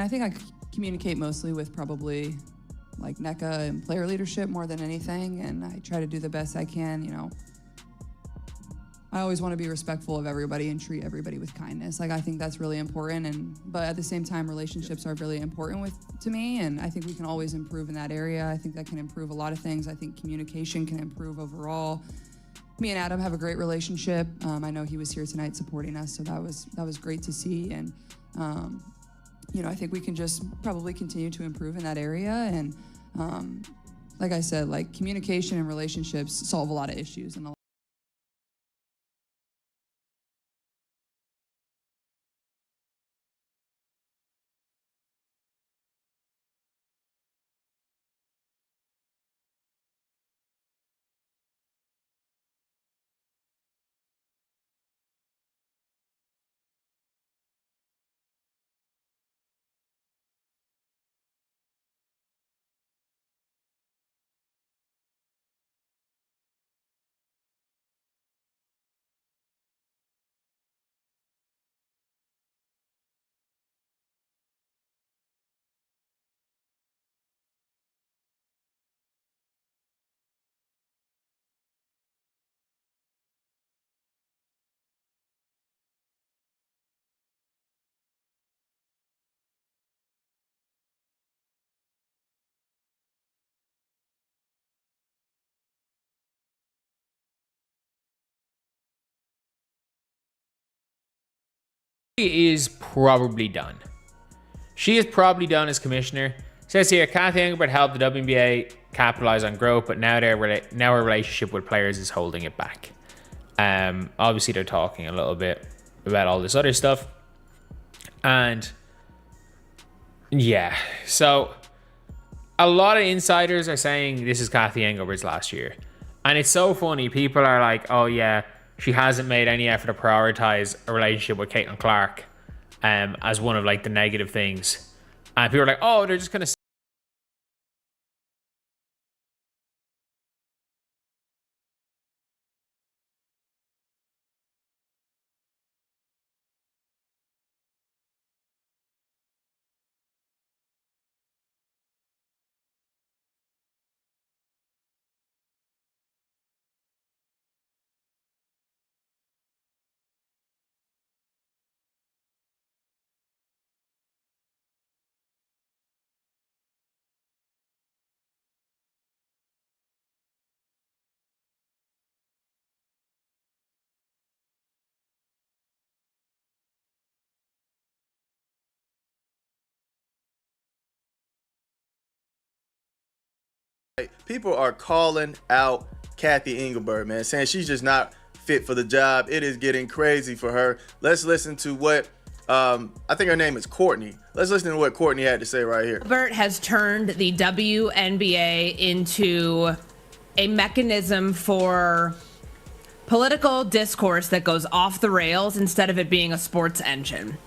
I think I communicate mostly with probably like NECA and player leadership more than anything, and I try to do the best I can, you know. I always want to be respectful of everybody and treat everybody with kindness. Like, I think that's really important, but at the same time, relationships are really important to me, and I think we can always improve in that area. I think that can improve a lot of things. I think communication can improve overall. Me and Adam have a great relationship. I know he was here tonight supporting us, so that was great to see. And you know, I think we can just probably continue to improve in that area. And like I said, like, communication and relationships solve a lot of issues. And She is probably done. She is probably done as commissioner. It says here, Cathy Engelbert helped the WNBA capitalize on growth, but now her relationship with players is holding it back. Obviously, they're talking a little bit about all this other stuff. And yeah, so a lot of insiders are saying this is Cathy Engelbert's last year. And it's so funny. People are like, oh yeah, she hasn't made any effort to prioritize a relationship with Caitlin Clark as one of like the negative things. And people are like, oh, they're just going to... People are calling out Cathy Engelbert, man, saying she's just not fit for the job. It is getting crazy for her. Let's listen to what, I think her name is Courtney. Let's listen to what Courtney had to say right here. Engelbert has turned the WNBA into a mechanism for political discourse that goes off the rails instead of it being a sports engine.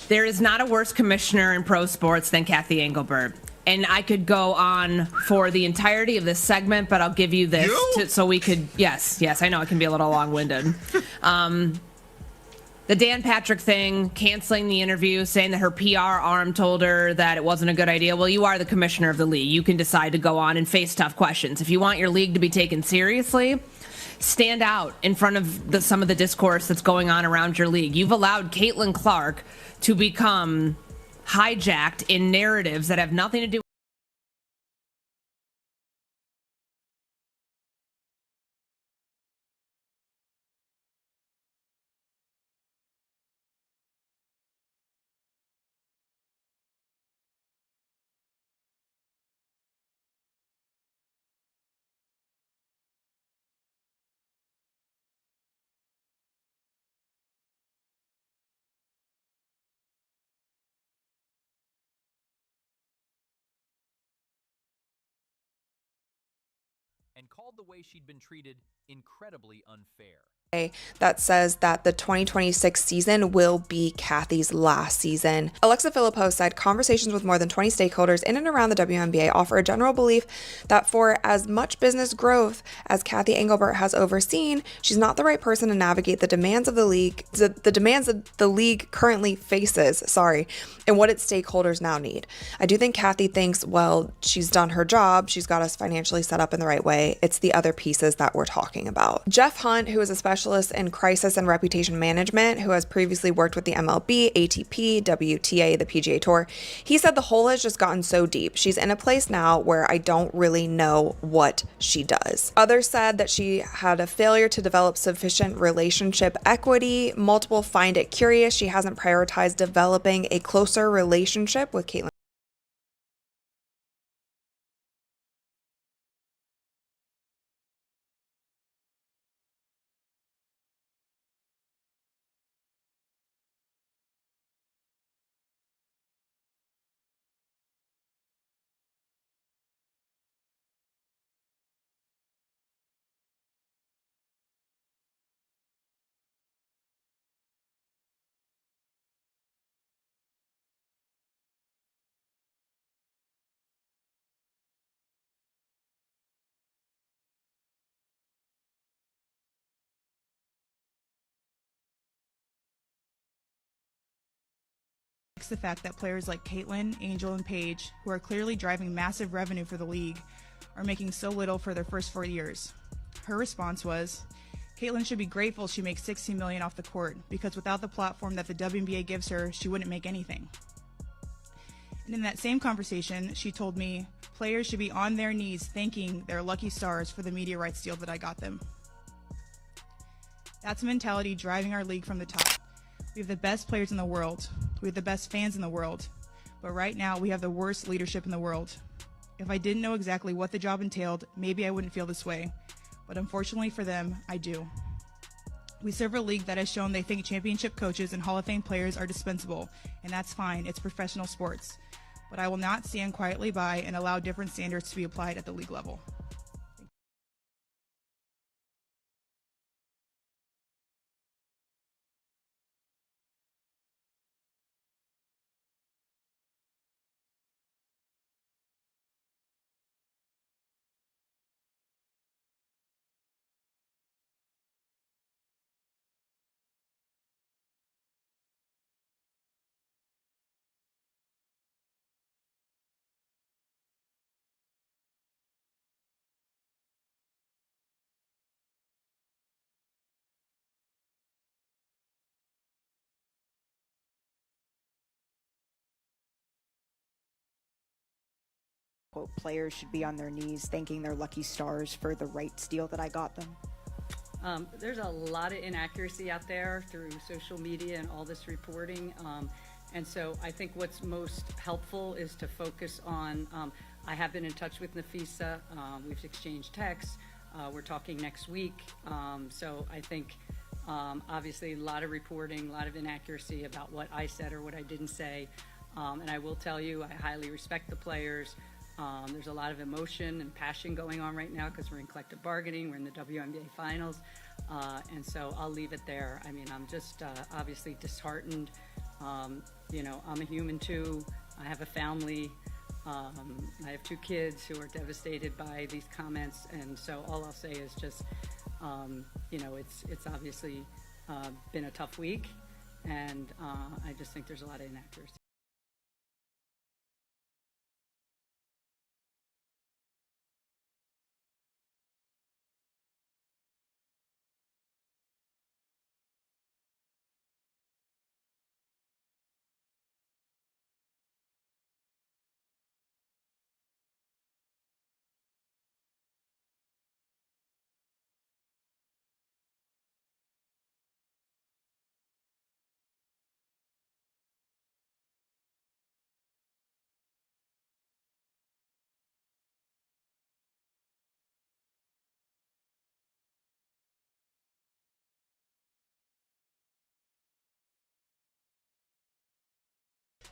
There is not a worse commissioner in pro sports than Cathy Engelbert. And I could go on for the entirety of this segment, but I'll give you this so we could... Yes, I know it can be a little long-winded. The Dan Patrick thing, canceling the interview, saying that her PR arm told her that it wasn't a good idea. Well, you are the commissioner of the league. You can decide to go on and face tough questions. If you want your league to be taken seriously, stand out in front of some of the discourse that's going on around your league. You've allowed Caitlin Clark to become hijacked in narratives that have nothing to do. And called the way she'd been treated incredibly unfair. that says that the 2026 season will be Kathy's last season. Alexa Philippou said conversations with more than 20 stakeholders in and around the WNBA offer a general belief that for as much business growth as Kathy Engelbert has overseen, she's not the right person to navigate the demands of the league, the demands that the league currently faces, and what its stakeholders now need. I do think Kathy thinks, well, she's done her job, she's got us financially set up in the right way. It's the other pieces that we're talking about. Jeff Hunt, who is a specialist in crisis and reputation management, who has previously worked with the MLB, ATP, WTA, the PGA Tour, he said the hole has just gotten so deep. She's in a place now where I don't really know what she does. Others said that she had a failure to develop sufficient relationship equity. Multiple find it curious she hasn't prioritized developing a closer relationship with Caitlin. The fact that players like Caitlin, Angel, and Paige, who are clearly driving massive revenue for the league, are making so little for their first 4 years. Her response was, Caitlin should be grateful she makes $16 million off the court, because without the platform that the WNBA gives her, she wouldn't make anything. And in that same conversation, she told me, players should be on their knees thanking their lucky stars for the media rights deal that I got them. That's a mentality driving our league from the top. We have the best players in the world. We have the best fans in the world. But right now, we have the worst leadership in the world. If I didn't know exactly what the job entailed, maybe I wouldn't feel this way. But unfortunately for them, I do. We serve a league that has shown they think championship coaches and Hall of Fame players are dispensable, and that's fine, it's professional sports. But I will not stand quietly by and allow different standards to be applied at the league level. Quote, players should be on their knees thanking their lucky stars for the rights deal that I got them. There's a lot of inaccuracy out there through social media and all this reporting. And so I think what's most helpful is to focus on, I have been in touch with Nafisa. We've exchanged texts. We're talking next week. So I think obviously a lot of reporting, a lot of inaccuracy about what I said or what I didn't say. And I will tell you, I highly respect the players. There's a lot of emotion and passion going on right now because we're in collective bargaining, we're in the WNBA finals, and so I'll leave it there. I mean, I'm just obviously disheartened. You know, I'm a human too. I have a family. I have 2 kids who are devastated by these comments, and so all I'll say is just, you know, it's obviously been a tough week, and I just think there's a lot of inaccuracy.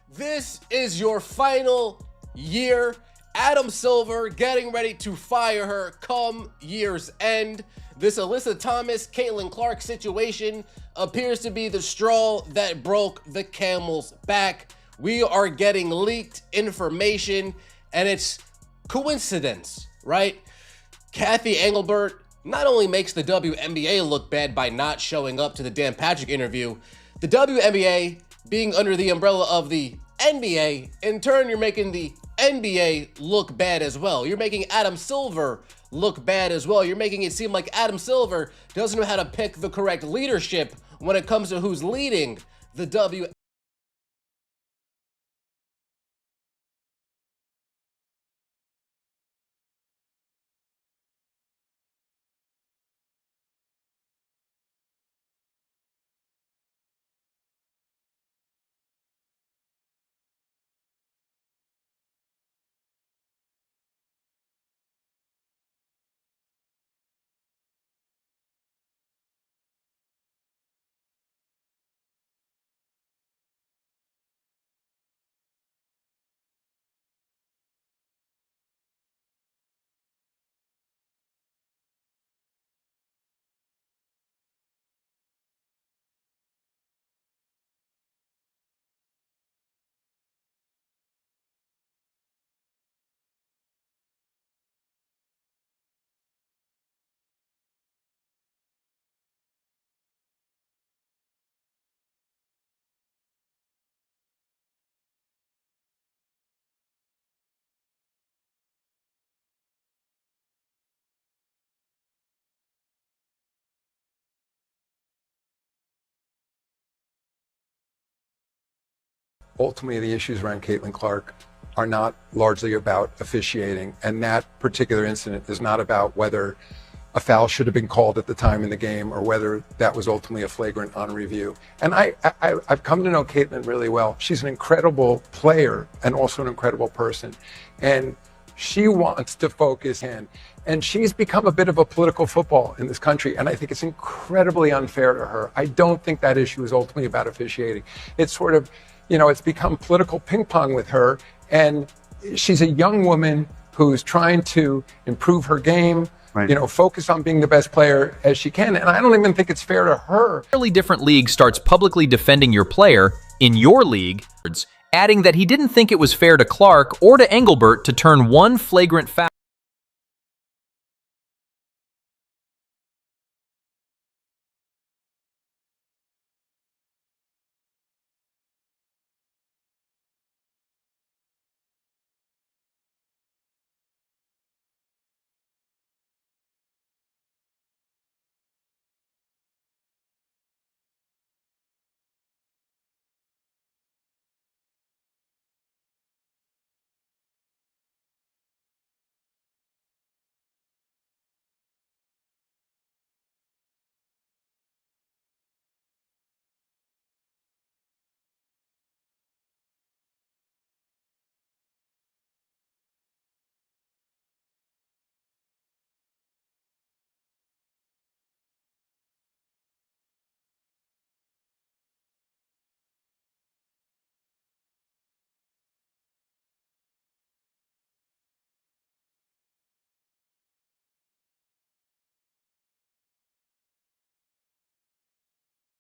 This is your final year. Adam Silver getting ready to fire her come year's end. This Alyssa Thomas, Caitlin Clark situation appears to be the straw that broke the camel's back. We are getting leaked information, and it's coincidence, right? Kathy Engelbert not only makes the WNBA look bad by not showing up to the Dan Patrick interview, the WNBA being under the umbrella of the NBA, in turn, you're making the NBA look bad as well. You're making Adam Silver look bad as well. You're making it seem like Adam Silver doesn't know how to pick the correct leadership when it comes to who's leading the WNBA. Ultimately, the issues around Caitlin Clark are not largely about officiating, and that particular incident is not about whether a foul should have been called at the time in the game or whether that was ultimately a flagrant on review. And I've come to know Caitlin really well. She's an incredible player and also an incredible person. And she wants to focus in. And she's become a bit of a political football in this country, and I think it's incredibly unfair to her. I don't think that issue is ultimately about officiating. It's sort of, it's become political ping pong with her, and she's a young woman who's trying to improve her game, focus on being the best player as she can, and I don't even think it's fair to her. Entirely different league starts publicly defending your player in your league, adding that he didn't think it was fair to Clark or to Engelbert to turn one flagrant foul.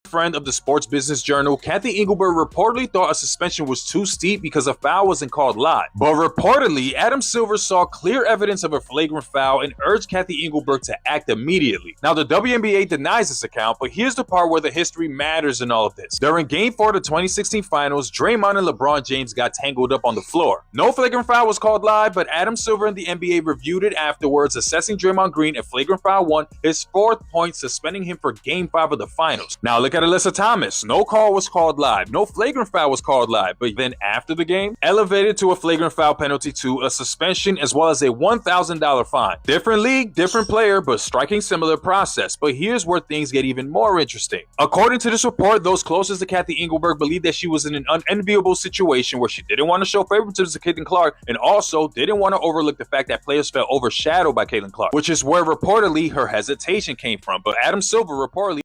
Friend of the Sports Business Journal, Kathy Engelbert reportedly thought a suspension was too steep because a foul wasn't called live. But reportedly, Adam Silver saw clear evidence of a flagrant foul and urged Kathy Engelbert to act immediately. Now, the WNBA denies this account, but here's the part where the history matters in all of this. During Game 4 of the 2016 Finals, Draymond and LeBron James got tangled up on the floor. No flagrant foul was called live, but Adam Silver and the NBA reviewed it afterwards, assessing Draymond Green a flagrant foul 1, his 4th point, suspending him for Game 5 of the Finals. Now, look at Alyssa Thomas. No call was called live. No flagrant foul was called live. But then after the game, elevated to a flagrant foul penalty to a suspension as well as a $1,000 fine. Different league, different player, but striking similar process. But here's where things get even more interesting. According to this report, those closest to Kathy Engelbert believed that she was in an unenviable situation where she didn't want to show favoritism to Caitlin Clark and also didn't want to overlook the fact that players felt overshadowed by Caitlin Clark, which is where reportedly her hesitation came from. But Adam Silver reportedly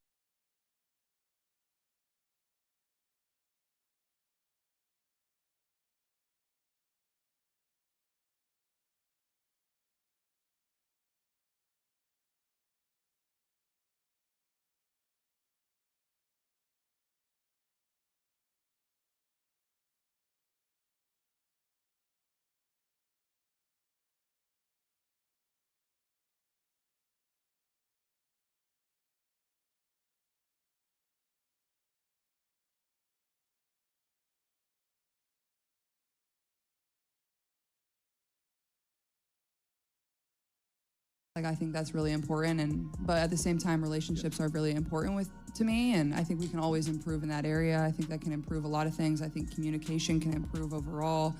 Like, I think that's really important, but at the same time, relationships are really important to me, and I think we can always improve in that area. I think that can improve a lot of things. I think communication can improve overall.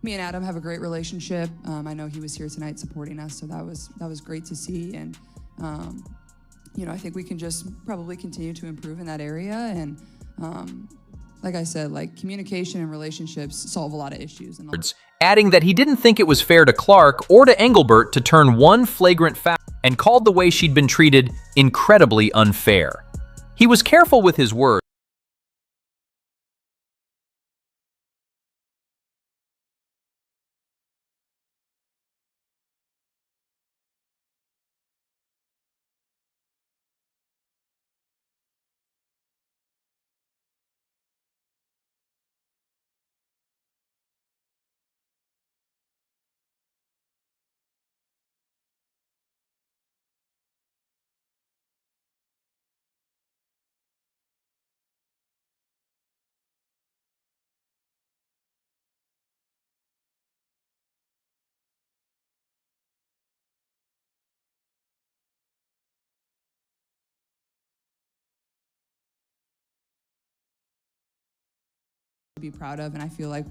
Me and Adam have a great relationship. I know he was here tonight supporting us, so that was great to see. And I think we can just probably continue to improve in that area. And like I said, like, communication and relationships solve a lot of issues. Adding that he didn't think it was fair to Clark or to Engelbert to turn one flagrant foul, and called the way she'd been treated incredibly unfair. He was careful with his words. Be proud of, and I feel like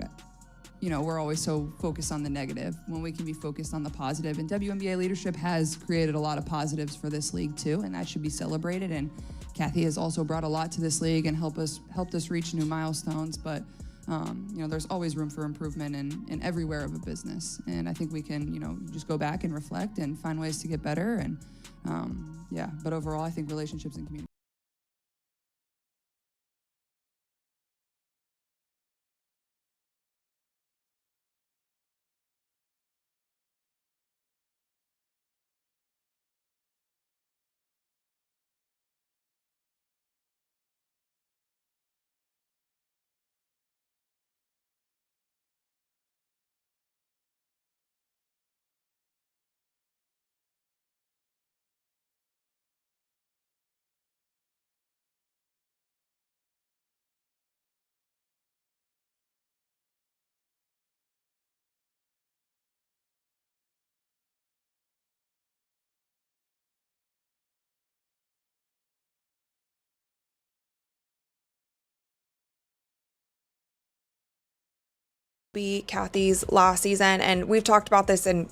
we're always so focused on the negative when we can be focused on the positive. And WNBA leadership has created a lot of positives for this league too, and that should be celebrated. And Kathy has also brought a lot to this league and helped us reach new milestones. But there's always room for improvement in everywhere of a business, and I think we can just go back and reflect and find ways to get better. And but overall, I think relationships and community. Be Kathy's last season, and we've talked about this in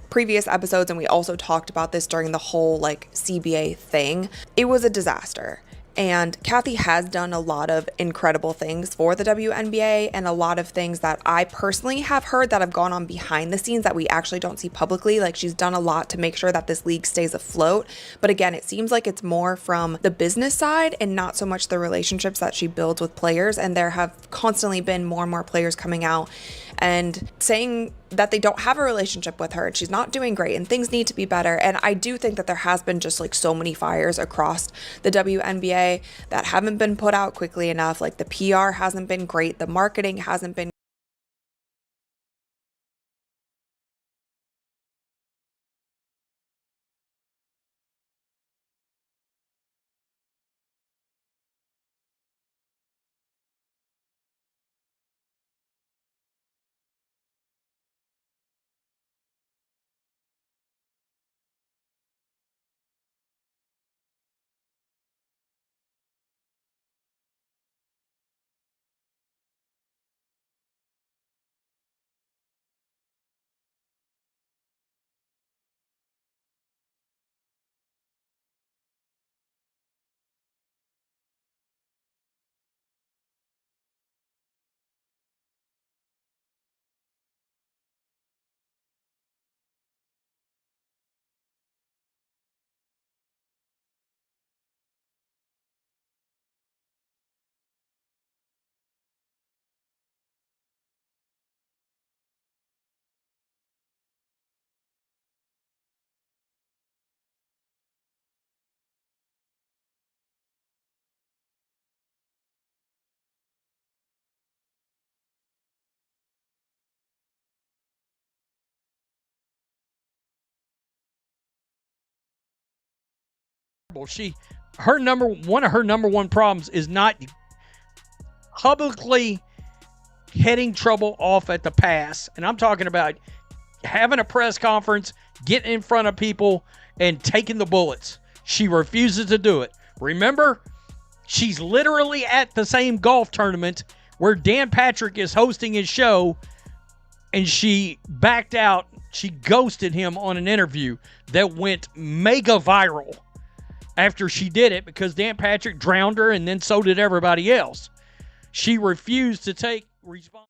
previous episodes, and we also talked about this during the whole CBA thing. It was a disaster, and Kathy has done a lot of incredible things for the WNBA, and a lot of things that I personally have heard that have gone on behind the scenes that we actually don't see publicly. Like, she's done a lot to make sure that this league stays afloat, but again, it seems like it's more from the business side and not so much the relationships that she builds with players. And there have constantly been more and more players coming out and saying that they don't have a relationship with her and she's not doing great and things need to be better. And I do think that there has been just so many fires across the WNBA that haven't been put out quickly enough. Like, the PR hasn't been great, the marketing hasn't been one of her number one problems is not publicly heading trouble off at the pass. And I'm talking about having a press conference, getting in front of people, and taking the bullets. She refuses to do it. Remember, she's literally at the same golf tournament where Dan Patrick is hosting his show, and she backed out. She ghosted him on an interview that went mega viral after she did it because Dan Patrick drowned her, and then so did everybody else. She refused to take responsibility.